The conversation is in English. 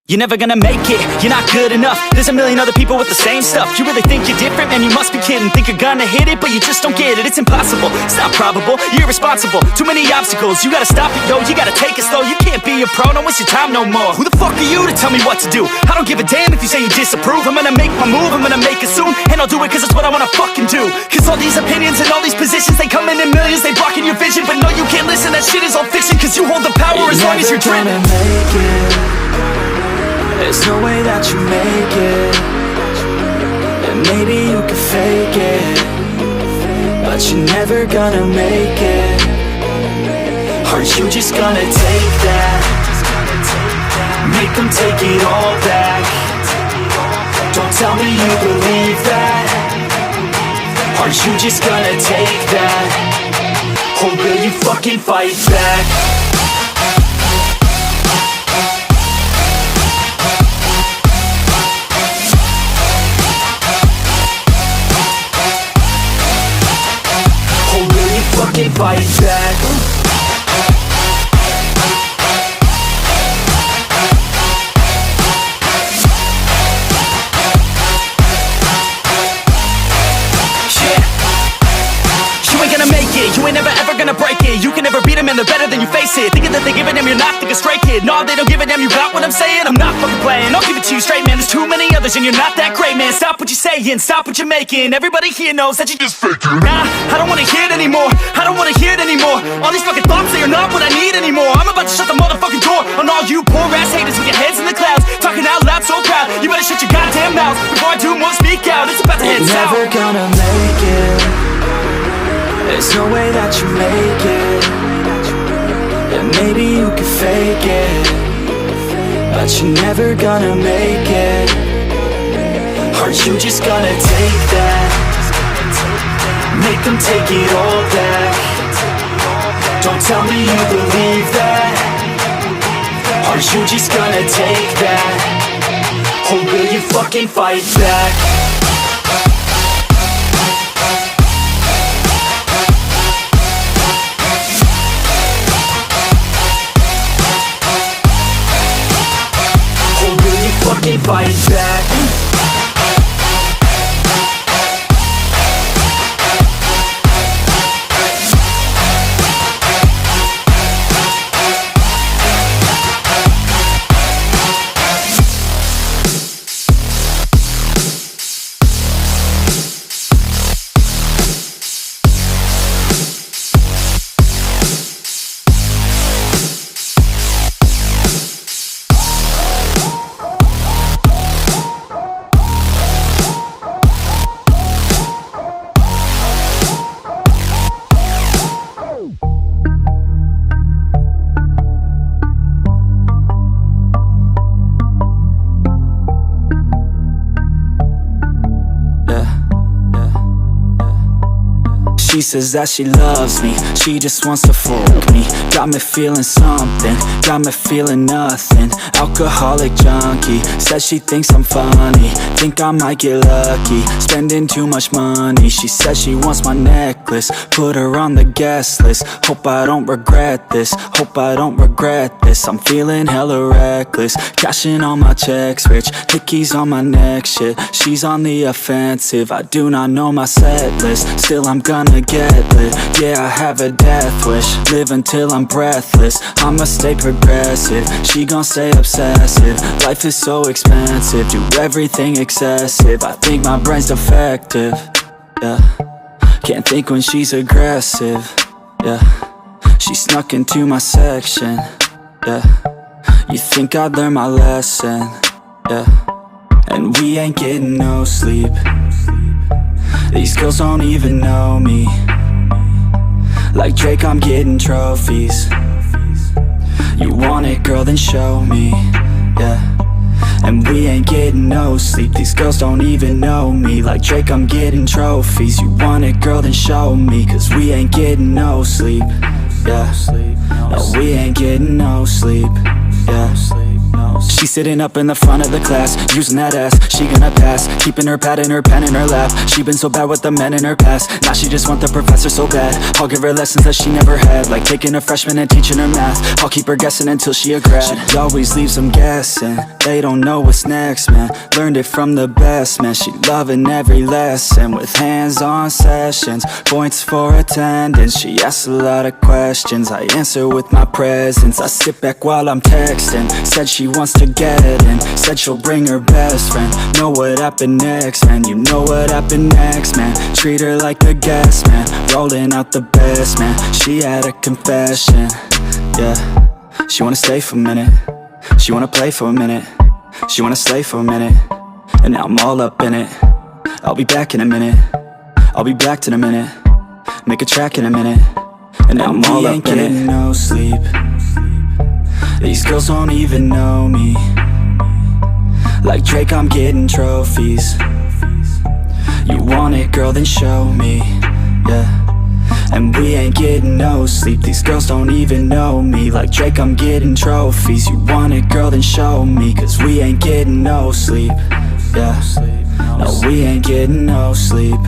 You're never gonna make it, you're not good enough. There's a million other people with the same stuff. You really think you're different? Man, you must be kidding. Think you're gonna hit it, but you just don't get it. It's impossible, it's not probable, you're irresponsible. Too many obstacles, you gotta stop it, yo. You gotta take it slow, you can't be a pro. Don't waste your time no more. Who the fuck are you to tell me what to do? I don't give a damn if you say you disapprove. I'm gonna make my move, I'm gonna make it soon. And I'll do it cause it's what I wanna fucking do. Cause all these opinions and all these positions, they come in millions, they blocking your vision. But no, you can't listen, that shit is all fiction. Cause you hold the power as long as you're driven. There's no way that you make it. And maybe you can fake it, but you're never gonna make it. Are you just gonna take that? Make them take it all back. Don't tell me you believe that. Are you just gonna take that? Or will you fucking fight back? Fucking fight back. You ain't never ever gonna break it. You can never beat them and they're better than you face it. Thinking that they give a damn, you're not, think a stray kid. No, they don't give a damn, you got what I'm saying? I'm not fucking playing, I'll give it to you straight, man. There's too many others and you're not that great, man. Stop what you're saying, stop what you're making. Everybody here knows that you just faking. Nah, I don't wanna hear it anymore, I don't wanna hear it anymore. All these fucking thoughts, they are not what I need anymore. I'm about to shut the motherfucking door on all you poor ass haters with your heads in the clouds, talking out loud so proud. You better shut your goddamn mouth before I do more speak out. It's about to head south. Never gonna make it. There's no way that you make it. And maybe you can fake it, but you're never gonna make it. Are you just gonna take that? Make them take it all back. Don't tell me you believe that. Are you just gonna take that? Or will you fucking fight back? Fucking fight back. She says that she loves me, she just wants to fuck me. Got me feeling something, got me feeling nothing. Alcoholic junkie, says she thinks I'm funny. Think I might get lucky, spending too much money. She says she wants my necklace, put her on the guest list. Hope I don't regret this, hope I don't regret this. I'm feeling hella reckless, cashing all my checks rich. Hickeys on my neck, shit, she's on the offensive. I do not know my set list, still I'm gonna get lit. Yeah, I have a death wish, live until I'm breathless. I'ma stay progressive, she gon' stay obsessive. Life is so expensive, do everything excessive. I think my brain's defective, yeah. Can't think when she's aggressive, yeah. She snuck into my section, yeah. You think I'd learn my lesson, yeah. And we ain't getting no sleep. These girls don't even know me. Like Drake, I'm getting trophies. You want it, girl, then show me, yeah. And we ain't getting no sleep. These girls don't even know me. Like Drake, I'm getting trophies. You want it, girl, then show me. Cause we ain't getting no sleep, yeah. No, we ain't getting no sleep, yeah. She's sitting up in the front of the class, using that ass, she gonna pass. Keeping her pad and her pen in her lap. She been so bad with the men in her past. Now she just want the professor so bad. I'll give her lessons that she never had, like taking a freshman and teaching her math. I'll keep her guessing until she a grad. She always leaves them guessing, they don't know what's next, man. Learned it from the best, man. She loving every lesson, with hands-on sessions, points for attendance. She asks a lot of questions, I answer with my presence. I sit back while I'm texting, said she wants to get in, said she'll bring her best friend. Know what happened next, man, you know what happened next, man. Treat her like a guest, man, rolling out the best, man. She had a confession, yeah. She wanna stay for a minute, she wanna play for a minute, she wanna slay for a minute, and now I'm all up in it. I'll be back in a minute, I'll be back in a minute, make a track in a minute, and now I'm all up in it. No sleep, these girls don't even know me. Like Drake, I'm getting trophies. You want it, girl, then show me, yeah. And we ain't getting no sleep, these girls don't even know me. Like Drake, I'm getting trophies. You want it, girl, then show me. Cause we ain't getting no sleep, yeah. No, we ain't getting no sleep.